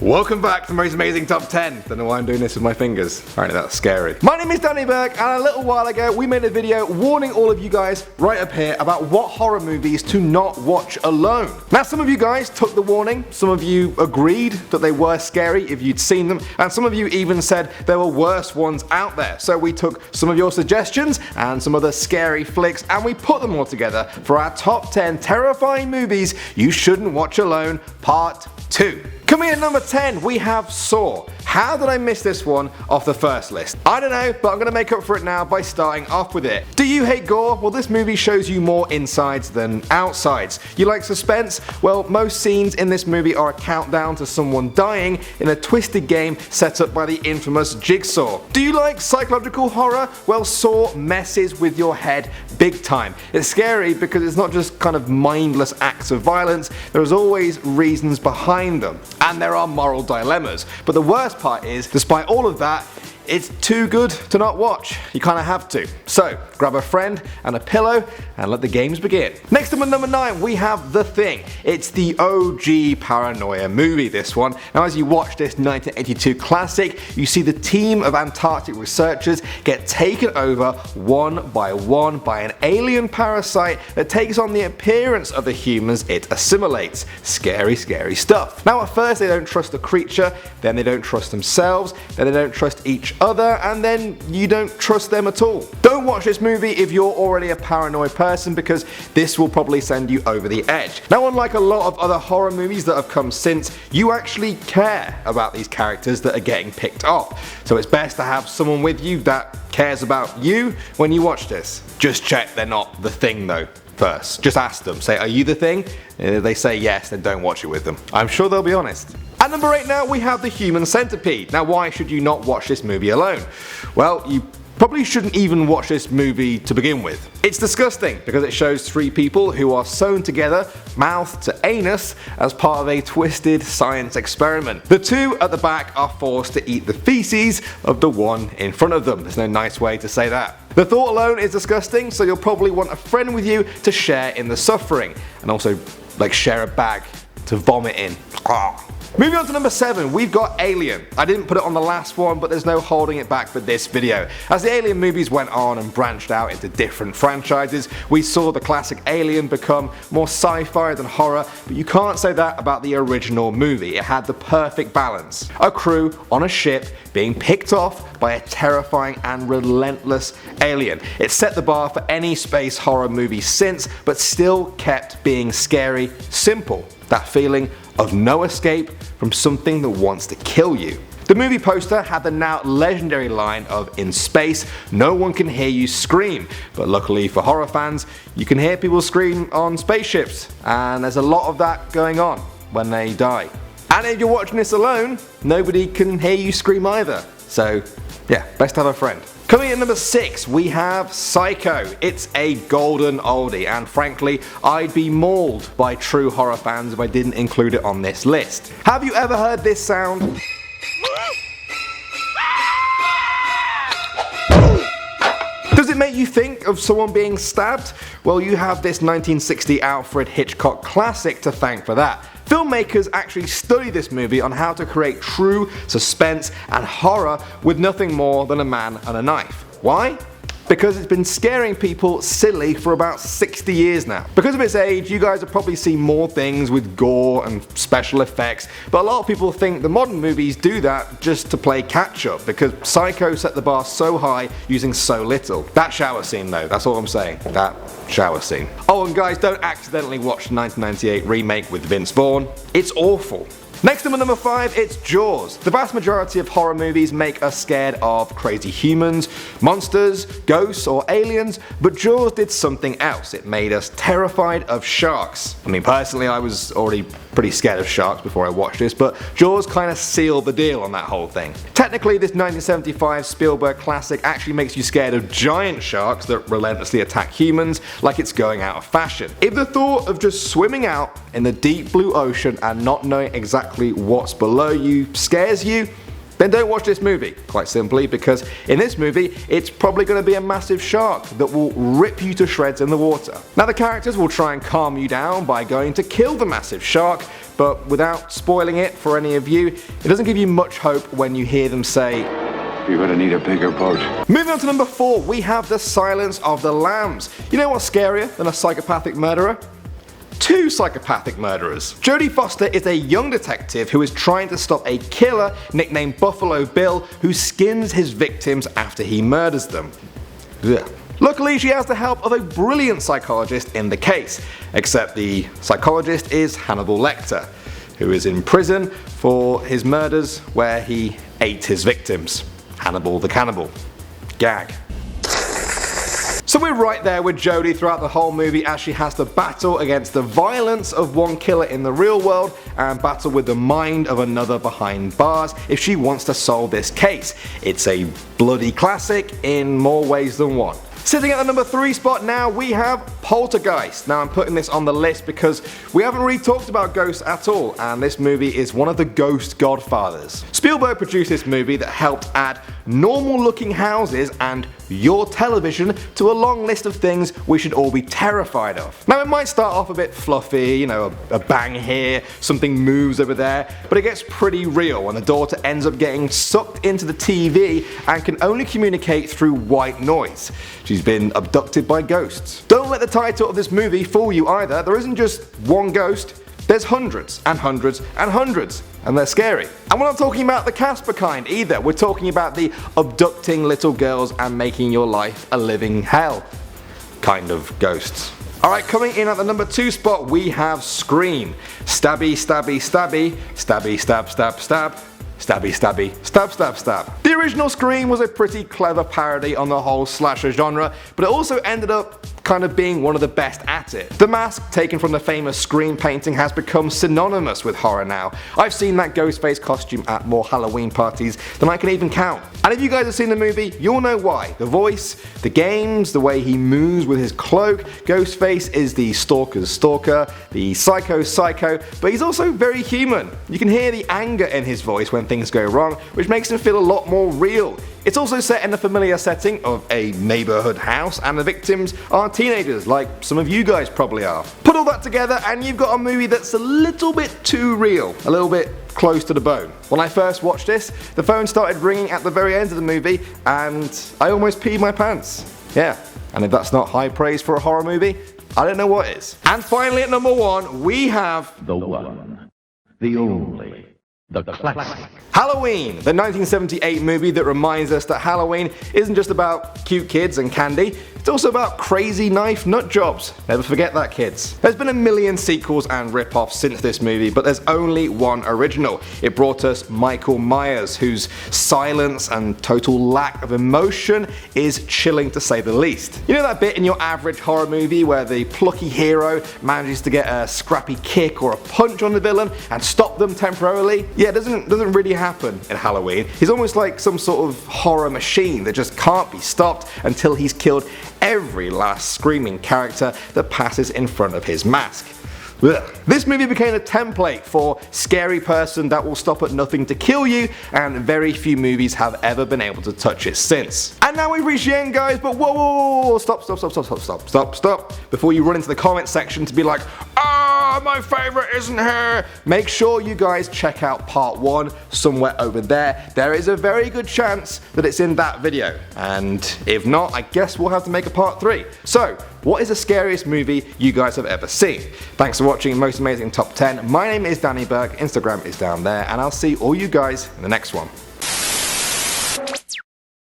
Welcome back to the most amazing top 10. Don't know why I'm doing this with my fingers. Apparently that's scary. My name is Danny Burke, and a little while ago we made a video warning all of you guys right up here about what horror movies to not watch alone. Now some of you guys took the warning, some of you agreed that they were scary if you'd seen them, and some of you even said there were worse ones out there. So we took some of your suggestions and some other scary flicks and we put them all together for our top 10 terrifying movies you shouldn't watch alone, part 2. Coming in at number 10, we have Saw. How did I miss this one off the first list? I don't know, but I'm going to make up for it now by starting off with it. Do you hate gore? Well, this movie shows you more insides than outsides. You like suspense? Well, most scenes in this movie are a countdown to someone dying in a twisted game set up by the infamous Jigsaw. Do you like psychological horror? Well, Saw messes with your head big time. It's scary because it's not just kind of mindless acts of violence, there's always reasons behind them. And there are moral dilemmas. But the worst part is, despite all of that, it's too good to not watch. You kind of have to. So, grab a friend and a pillow and let the games begin. Next up at number 9, we have The Thing. It's the OG paranoia movie, this one. Now as you watch this 1982 classic, you see the team of Antarctic researchers get taken over one by an alien parasite that takes on the appearance of the humans it assimilates. Scary, scary stuff. Now at first they don't trust the creature, then they don't trust themselves, then they don't trust each other, and then you don't trust them at all. Don't watch this movie if you're already a paranoid person, because this will probably send you over the edge. Now unlike a lot of other horror movies that have come since, you actually care about these characters that are getting picked off. So it's best to have someone with you that cares about you when you watch this. Just check they're not the thing though. First, just ask them, say, are you the thing? If they say yes, then don't watch it with them. I'm sure they'll be honest. At number 8 now, we have the Human Centipede. Now why should you not watch this movie alone? Well, you probably shouldn't even watch this movie to begin with. It's disgusting because it shows 3 people who are sewn together, mouth to anus, as part of a twisted science experiment. The 2 at the back are forced to eat the feces of the one in front of them. There's no nice way to say that. The thought alone is disgusting, so you'll probably want a friend with you to share in the suffering, and also share a bag to vomit in. Moving on to number 7, we've got Alien. I didn't put it on the last one, but there's no holding it back for this video. As the Alien movies went on and branched out into different franchises, we saw the classic Alien become more sci-fi than horror, but you can't say that about the original movie. It had the perfect balance. A crew on a ship being picked off by a terrifying and relentless alien. It set the bar for any space horror movie since, but still kept being scary simple. That feeling of no escape from something that wants to kill you. The movie poster had the now legendary line of, "In space, no one can hear you scream," but luckily for horror fans, you can hear people scream on spaceships, and there's a lot of that going on when they die. And if you're watching this alone, nobody can hear you scream either. So yeah, best to have a friend. Coming in at number 6, we have Psycho. It's a golden oldie, and frankly, I'd be mauled by true horror fans if I didn't include it on this list. Have you ever heard this sound? Does it make you think of someone being stabbed? Well, you have this 1960 Alfred Hitchcock classic to thank for that. Filmmakers actually study this movie on how to create true suspense and horror with nothing more than a man and a knife. Why? Because it's been scaring people silly for about 60 years now. Because of its age, you guys have probably seen more things with gore and special effects, but a lot of people think the modern movies do that just to play catch up, because Psycho set the bar so high using so little. That shower scene though, that's all I'm saying. That shower scene. Oh, and guys, don't accidentally watch the 1998 remake with Vince Vaughn. It's awful. Next up at number 5, it's Jaws. The vast majority of horror movies make us scared of crazy humans, monsters, ghosts, or aliens, but Jaws did something else. It made us terrified of sharks. I mean, personally, I was already pretty scared of sharks before I watched this, but Jaws kind of sealed the deal on that whole thing. Technically, this 1975 Spielberg classic actually makes you scared of giant sharks that relentlessly attack humans like it's going out of fashion. If the thought of just swimming out in the deep blue ocean and not knowing exactly what's below you scares you, then don't watch this movie, quite simply because in this movie it's probably going to be a massive shark that will rip you to shreds in the water. Now the characters will try and calm you down by going to kill the massive shark, but without spoiling it for any of you, it doesn't give you much hope when you hear them say, "You're gonna need a bigger boat." Moving on to number 4, we have The Silence of the Lambs. You know what's scarier than a psychopathic murderer? 2 psychopathic murderers. Jodie Foster is a young detective who is trying to stop a killer nicknamed Buffalo Bill who skins his victims after he murders them. Ugh. Luckily, she has the help of a brilliant psychologist in the case, except the psychologist is Hannibal Lecter, who is in prison for his murders where he ate his victims. Hannibal the Cannibal. Gag. So we're right there with Jodie throughout the whole movie as she has to battle against the violence of one killer in the real world and battle with the mind of another behind bars if she wants to solve this case. It's a bloody classic in more ways than one. Sitting at the number 3 spot now, we have Poltergeist. Now I'm putting this on the list because we haven't really talked about ghosts at all, and this movie is one of the ghost godfathers. Spielberg produced this movie that helped add normal looking houses and your television to a long list of things we should all be terrified of. Now it might start off a bit fluffy, you know, a bang here, something moves over there, but it gets pretty real when the daughter ends up getting sucked into the TV and can only communicate through white noise. She's been abducted by ghosts. Don't let the title of this movie fool you either. There isn't just one ghost, there's hundreds and hundreds and hundreds, and they're scary. And we're not talking about the Casper kind either, we're talking about the abducting little girls and making your life a living hell kind of ghosts. Alright, coming in at the number 2 spot we have Scream. Stabby, stabby, stabby, stabby, stab, stab, stab. Stabby, stabby, stab, stab, stab. The original Scream was a pretty clever parody on the whole slasher genre, but it also ended up kind of being one of the best at it. The mask, taken from the famous Scream painting, has become synonymous with horror now. I've seen that Ghostface costume at more Halloween parties than I can even count. And if you guys have seen the movie, you'll know why. The voice, the games, the way he moves with his cloak. Ghostface is the stalker's stalker, the psycho's psycho, but he's also very human. You can hear the anger in his voice when things go wrong, which makes him feel a lot more real. It's also set in the familiar setting of a neighborhood house, and the victims are teenagers, like some of you guys probably are. Put all that together and you've got a movie that's a little bit too real, a little bit close to the bone. When I first watched this, the phone started ringing at the very end of the movie and I almost peed my pants. Yeah, and if that's not high praise for a horror movie, I don't know what is. And finally at number 1, we have The one, the only, the classic. Halloween, the 1978 movie that reminds us that Halloween isn't just about cute kids and candy, it's also about crazy knife nut jobs. Never forget that, kids. There's been a million sequels and rip-offs since this movie, but there's only one original. It brought us Michael Myers, whose silence and total lack of emotion is chilling to say the least. You know that bit in your average horror movie where the plucky hero manages to get a scrappy kick or a punch on the villain and stop them temporarily? Yeah, it doesn't really happen in Halloween. He's almost like some sort of horror machine that just can't be stopped until he's killed every last screaming character that passes in front of his mask. Ugh. This movie became a template for scary person that will stop at nothing to kill you, and very few movies have ever been able to touch it since. And now we've reached the end, guys, but whoa, stop, before you run into the comment section to be like, my favourite isn't here. Make sure you guys check out part 1 somewhere over there. There is a very good chance that it's in that video, and if not, I guess we'll have to make a part 3. So, what is the scariest movie you guys have ever seen? Thanks for watching Most Amazing Top 10. My name is Danny Burke, Instagram is down there, and I'll see all you guys in the next one.